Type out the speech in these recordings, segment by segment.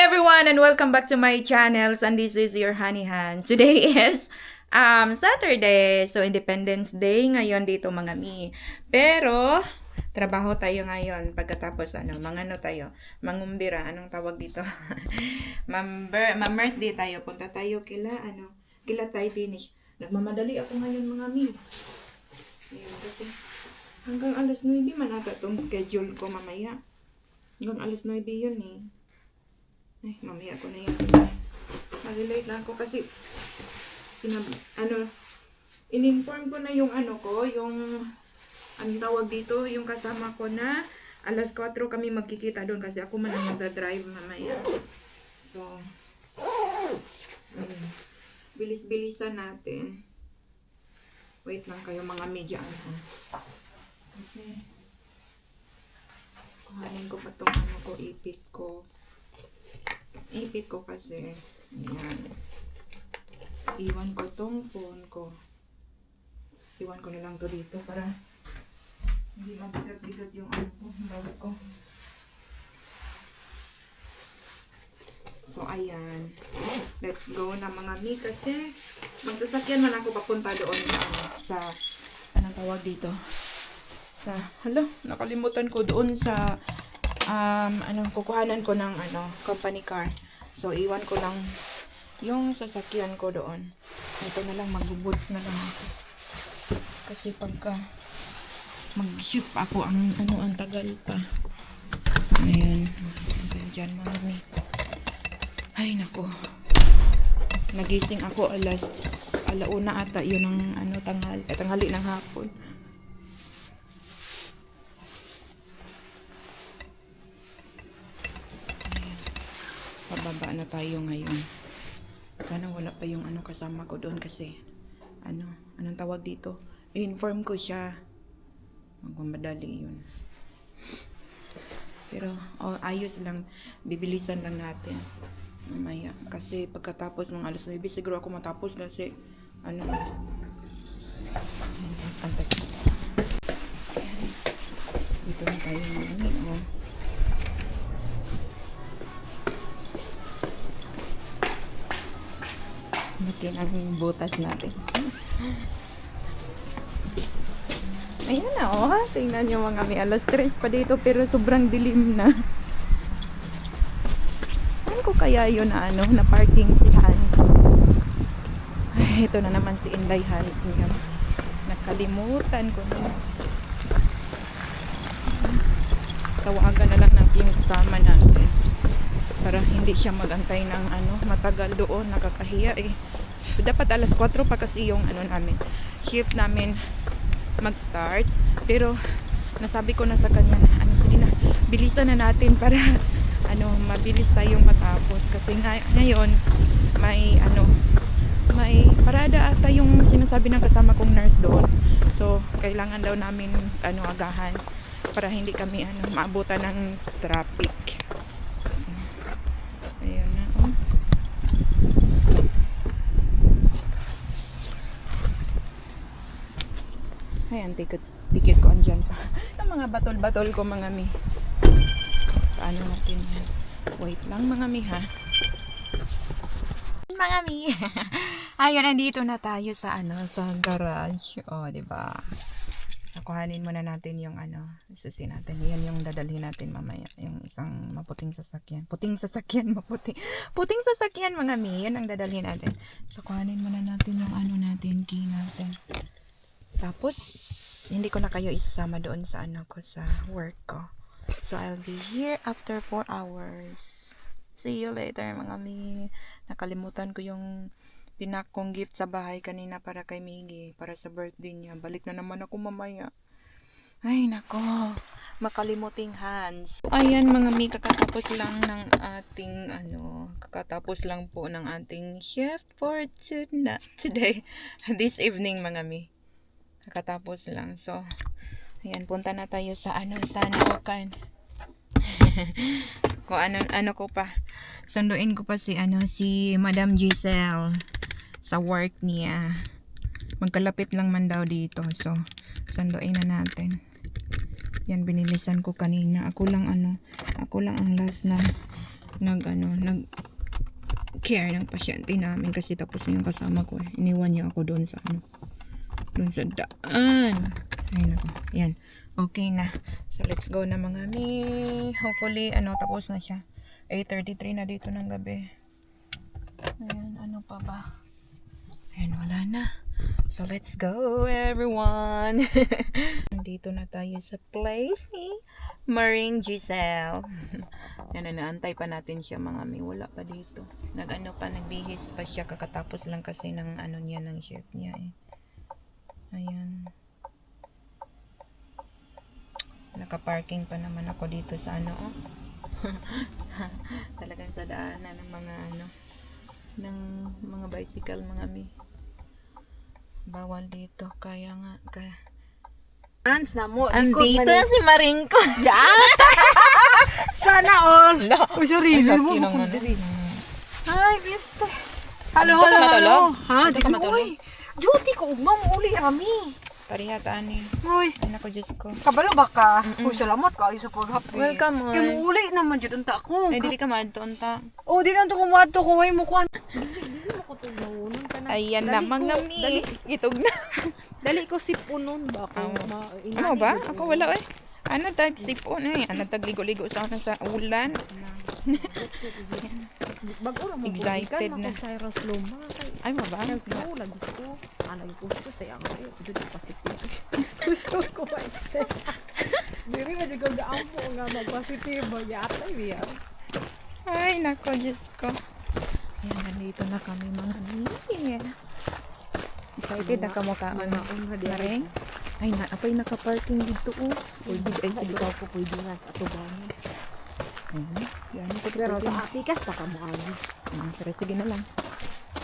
everyone and welcome back to my channel, and this is your Honey Hands. Today is Saturday, so Independence Day ngayon dito mga mi. Pero trabaho tayo ngayon pagkatapos mangano tayo, mangumbira, anong tawag dito? Ma-birthday tayo, punta tayo kila tayo finish. Nagmamadali ako ngayon mga mi. Ayun, kasi hanggang alas 9 man ata tong schedule ko mamaya. Hanggang alas 9 yun eh. Ay, mamaya ko na yun. Mag-late na ako kasi in-inform ko na yung yung tawag dito, yung kasama ko na alas 4 kami magkikita doon kasi ako man ang magdadrive mamaya. So, bilis-bilisan natin. Wait lang kayo mga media. Kasi, kuhanin ko pa itong ipit ko kasi. Ayan. Iwan ko tong phone ko. Iwan ko na lang to dito para hindi mabigat-bigat yung bawat ko. So, ayan. Let's go na mga mi kasi magsasakyan man ako papunta doon sa anong tawag dito? Nakalimutan ko doon sa kukuhanan ko ng company car. So, iwan ko lang yung sasakyan ko doon. Ito na lang, mag-boots na lang ako. Kasi pagka mag-shoes pa ako, ang tagal pa. So, ayan. Diyan, mami. Ay, nako. Nagising ako alauna ata. Yun ang tanghali ng hapon. Pababa na tayo ngayon. Sana wala pa yung kasama ko doon kasi anong tawag dito? I-inform ko siya. Magmamadali yun. Pero ayos lang, bibilisan lang natin. Mamaya kasi pagkatapos ng alas 9 siguro ako matapos kasi dito na tayo ngayon. Makin ang butas natin. Ayan na tingnan nyo mga may alas 3 pa dito pero sobrang dilim na. Saan ko kaya yun na parking si Hans? Ay, ito na naman si Inday Hans niya. Nakalimutan ko na. Tawagan na lang natin yung kasama natin para hindi siya magantay ng matagal doon, nakakahiya eh. Dapat alas 4 pa kasi yung shift namin mag-start, pero nasabi ko na sa kanya na sige na, bilisan na natin para mabilis tayong matapos kasi ngayon may parada ata yung sinasabi ng kasama kong nurse doon. So kailangan daw namin agahan para hindi kami maabutan ng traffic. Ayan na. Ayan, ticket ko andyan pa. Ang mga batol-batol ko mga mi. Paano natin yan? Wait lang mga mi ha. Mga mi. Ayun, nandito na tayo sa sa garage. Diba? So, kuhanin muna natin yung isusi natin. Yan yung dadalhin natin mamaya. Yung isang maputing sasakyan. Puting sasakyan mga mi. Yan ang dadalhin natin. So, kuhanin muna natin yung natin, key natin. Tapos, hindi ko na kayo isasama doon sa sa work ko. So, I'll be here after 4 hours. See you later mga mi. Nakalimutan ko yung tinak kong gift sa bahay kanina para kay Miggy, para sa birthday niya. Balik na naman ako mamaya. Ay nako, makalimuting Hans. Ayan mga mi, kakatapos lang po ng ating shift for today. This evening mga mi. Kakatapos lang. So, ayan, punta na tayo sa sa Nukan. Kung ano ko pa. Sunduin ko pa si Madam Giselle sa work niya. Magkalapit lang man daw dito. So, sunduin na natin. Yan, binilisan ko kanina. Ako lang ang last na nag care ng pasyente namin kasi tapos yung kasama ko iniwan niya ako doon sa doon sa daan. Ay nako, yan, okay na. So let's go na mga mi. Hopefully tapos na siya. 8:33 na dito ng gabi. Ayan, ano pa ba? Ayan, wala na. So let's go everyone. Nandito na tayo sa place ni Maring Giselle. Yan, naantay pa natin siya mga mi. Wala pa dito. Nagbihis pa siya kakatapos lang kasi ng niya ng shift niya eh. Ayan. Naka-parking pa naman ako dito sa talagang sa daanan ng mga ng mga bicycle mga mi. Bawal dito kaya Hans na mo. andito si Maring ko. Sana all. Uy, sorry. Mo Kinong Ay, biste. Hello, Dito ka matulog? Ha, Dito ka matulog? Duty ko, ugma mo uli rami. Pariha ani. Uy, Ay nako, Diyos ko. kabalo ba ka? Uy, salamat ka ayo sa paghapi. Welcome, Kaya oy. mo uli naman jud unta ko. Ay dili ka maadto unta. Oh, di na to kumadto ko way mo kwan. Ayan na mga mi. Gitog na. Dali ko sipunon ba ko. Ano ba? Ako wala eh. Ano tag sipon eh. Ano tag ligo-ligo sa ulan. Bago ra mo. Excited na. Sa Cyrus Loma. Ay mo ba? Nagflow lagu ko. Ano ko so sayang ko. Jud positive. Gusto ko ba este. Diri na jud ko gaampo nga mag-positive yata biya. Ay nako, Diyos ko. Ayan, nandito na kami mga mi. Excited na kamo ka. Maring? Ay na, apay naka-parking dito oh. Pwede ay sige Ikaw po pwede nga sa atubangan. Yan ko Pero sa apikas baka mo agi. pero sige na lang.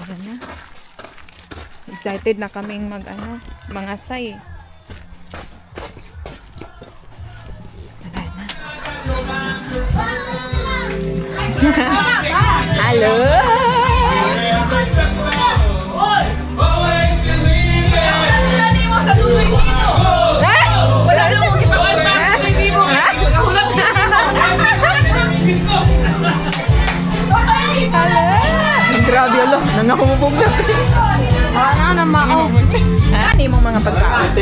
Ayan na. Excited na kaming mga say. Wala na. Hello! Wala na mo ipakanta kay Bibo. Magahulap na. Grabe alo, nangahumubog na. Wala na mao. Ani mo mga pagkain?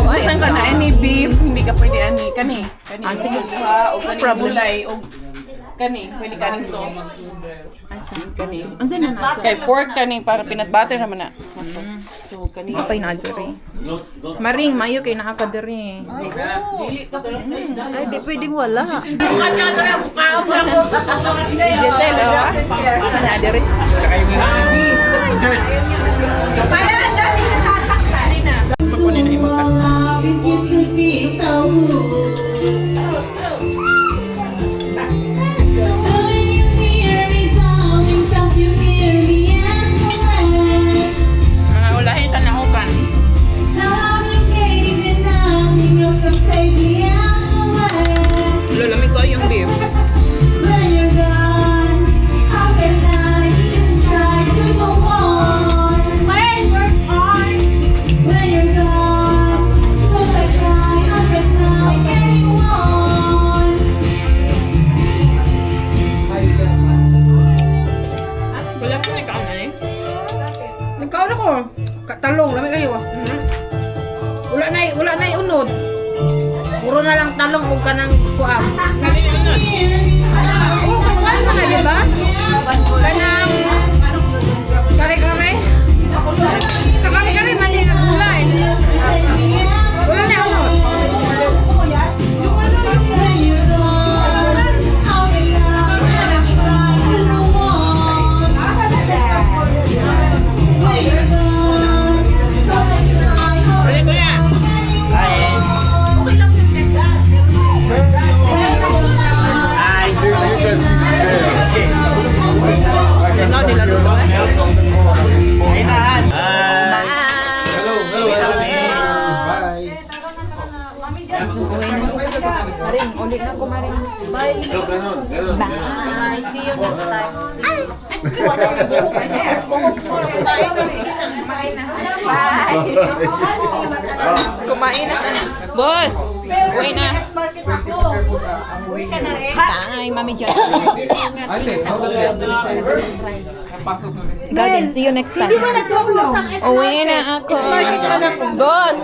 Ubusan ka na any beef, hindi ka pwede ani kani. Kani sige. o kani gulay o kani, pwede kaning sauce. Kani. Unsa na nasa? Kay pork kani para peanut butter naman na. Mas sauce. So kani. Apay na diri. Maring mayo kay naa ka diri. Dili ka Ay, di pwedeng wala. Giselle, oh. Na diri. Kaya ang dami na sasaktan. Na. Makunin na imong ka. It used to be so good. So when you hear me talking, can't you hear me SOS? Mga ulahin sa naukan. So I gave you nothing else to save me SOS. Lulamig ko yung beef. When you're gone, how can I try to go on? When you're gone, don't I try, how can I anyone? Wala ko ni kaon ani. Nagkaon ako. Talong, lamig kayo. Wala na unod. Puro na lang talong o kanang kuam. Oo, kumain na nga, di ba? Kanang kare-kare. Sa kare-kare, mali na gulay. Wala na unod. When you're gone, how can I try to go on? When you're gone, don't I try, how can No, nila luto. Maring, ulit na ko maring. Bye. Bye. See you next time. Bye. Kumain na. Boss, uwi na. Hi, Mami Justin. Garden, see you next time. Uwi na ako. Boss!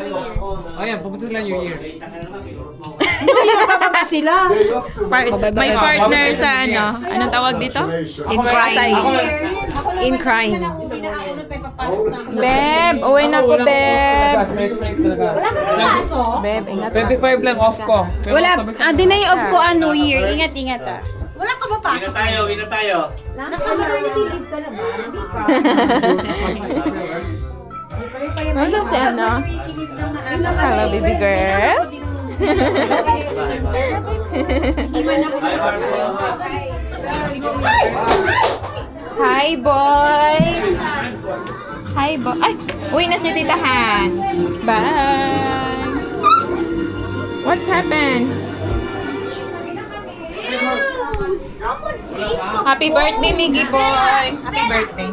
Ayan, pupunta lang New Year. May partner sa ano? Anong tawag dito? In crime. In crime. Beb, uwi na ko, Beb. Beb, ingat ka. 25 lang off ko. Pero Wala, sabay-sabay. dinay off ko New Year. Ingat-ingat ah. Wala ka mapasok. Win na tayo. Naka-maternity leave ka na ba? Hindi pa. Ano si ano? Maternity leave na maaga. Hello, baby girl. Hi, boys! Hi, boy. Ay! Uwi na si Tita Hans. Bye! What's happened? Happy birthday, Miggy boy! Happy birthday.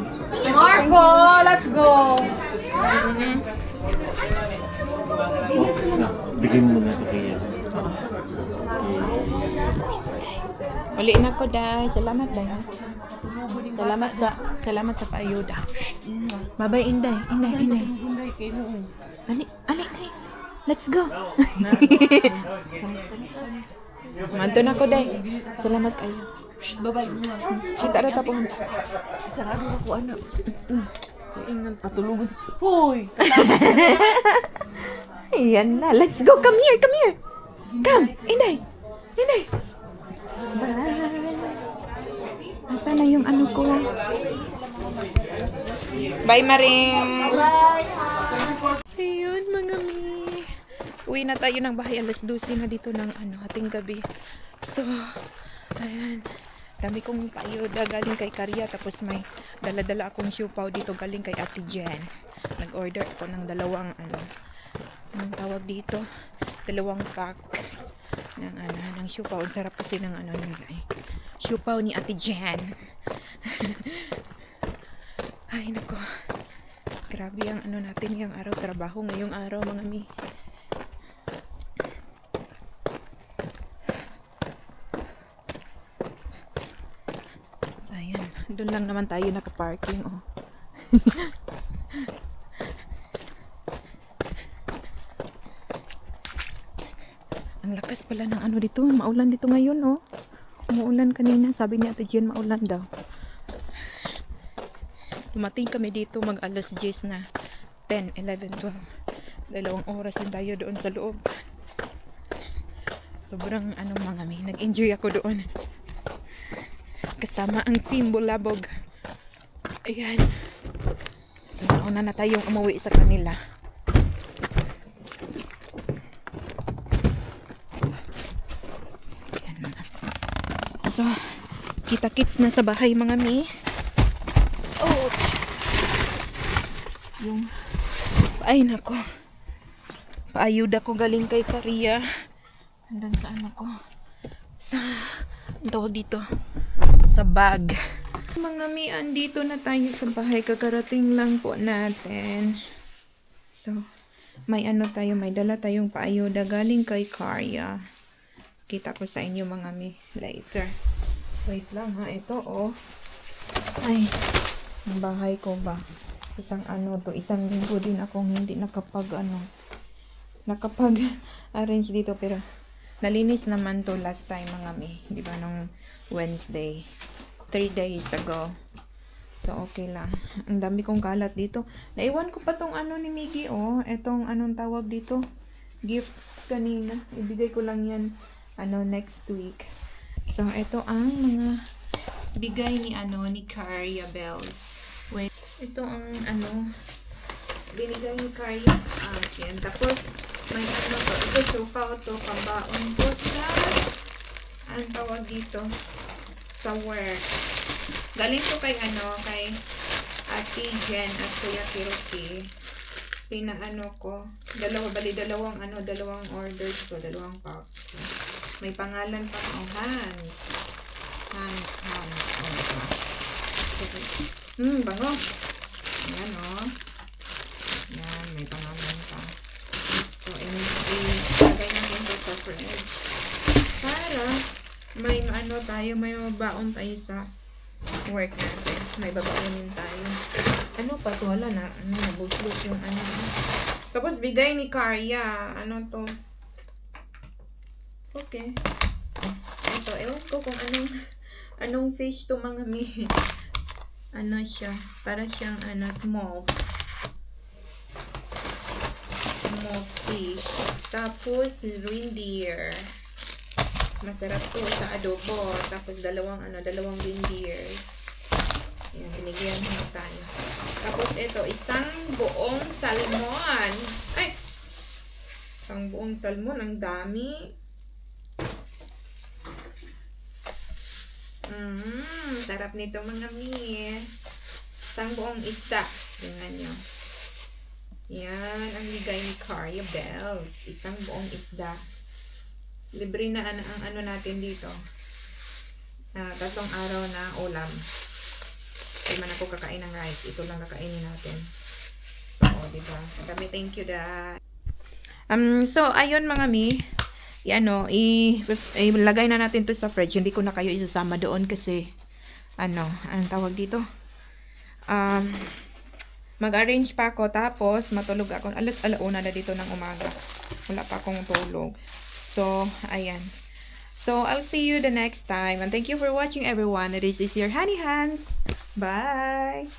Marco, let's go. Bigyan mo muna ito kaya. Uli na ko, Day. Salamat, Day. Salamat sa paayuda. Bye-bye, Inday. Inday. Ali, Day. Let's go. Manto na ko, Day. Salamat kayo. Bye-bye. Kita na tapon. Sarado ako, anak. Patulungan. Hoy! Ayan na. Let's go. Come here. Come. Inday. Bye. Nasaan na yung ano ko? Bye, Maring. Ayun, mga mi. Uwi na tayo ng bahay. Alas 12 na dito ng hating gabi. So, ayan. Dami kong payoda galing kay Karya. Tapos may dala-dala akong siupaw dito galing kay Ate Jen. Nag-order ako ng dalawang anong tawag dito? Dalawang pack ng siupaw. Ang sarap kasi ng siupaw ni Ate Jen. Ay, nako. Grabe ang natin yung araw trabaho ngayong araw, mga mi. So, ayan. Doon lang naman tayo nakaparking, oh. Ang lakas pala ng dito. Maulan dito ngayon, oh. Umuulan kanina. Sabi ni Ate Jen, maulan daw. Dumating kami dito mag alas 10 na. 10, 11, 12. 2 oras din tayo doon sa loob. Sobrang mga mi. Nag-enjoy ako doon. Kasama ang Team Bulabog. Ayan. So, nauna na tayong umuwi sa kanila. So, kita-kits na sa bahay, mga mi. Oh. Ay, nako. Paayuda ko galing kay Karya. Hanggang saan ako? Sa, ang tawag dito? Sa bag. Mga mi, andito na tayo sa bahay. Kakarating lang po natin. So, may may dala tayong paayuda galing kay Karya. Kita ko sa inyo, mga mi, later. Wait lang ha, ito oh. Ay, ang bahay ko ba? Isang isang linggo din akong hindi nakapag-arrange dito, pero nalinis naman to last time, mga mi. Di ba, nung Wednesday. 3 days ago. So, okay lang. Ang dami kong kalat dito. Naiwan ko pa tong ni Miggy, oh. Etong tawag dito? Gift kanina. Ibigay ko lang yan next week. So, ito ang mga bigay ni Karya Bells. Wait, ito ang binigay ni Karya sa akin. Tapos, may ito, supaw to, pambaon ko sa, ang tawag dito, sa work. Galing ko kay Ate Jen at Kuya Kiroki. Ko, dalawang orders ko, dalawang packs. May pangalan pa Hans. Bango. Ayan, oh. Yan, may pangalan pa. So, ilagay natin ito sa fridge. para may ano tayo, may baon tayo sa work natin. May babaonin tayo. Ano pa to? Wala na. Ano, nabuslot yung ano. Tapos bigay ni Karya. Ano to? Okay. Ito, ewan ko kung anong fish to mga mi. Ano siya? Para siyang small fish. Tapos reindeer. Masarap to sa adobo. Tapos dalawang reindeer. Yan, binigyan mo tayo. Tapos ito, isang buong salmon. Ay! Isang buong salmon. Ang dami. Sarap nito mga mi. Isang buong isda. Tingnan nyo. Yan, ang bigay ni Karya Bells. Isang buong isda. Libre na ang ano natin dito. 3 araw na ulam. Hindi man ako kakain ng rice. Ito lang kakainin natin. So, diba? Kami, thank you, Dad. So, ayun mga mi. Ilagay na natin to sa fridge. Hindi ko na kayo isasama doon kasi, anong tawag dito? Mag-arrange pa ako, tapos matulog ako. Alauna na dito ng umaga. Wala pa akong tulog. So, ayan. So, I'll see you the next time. And thank you for watching, everyone. This is your Honey Hands. Bye!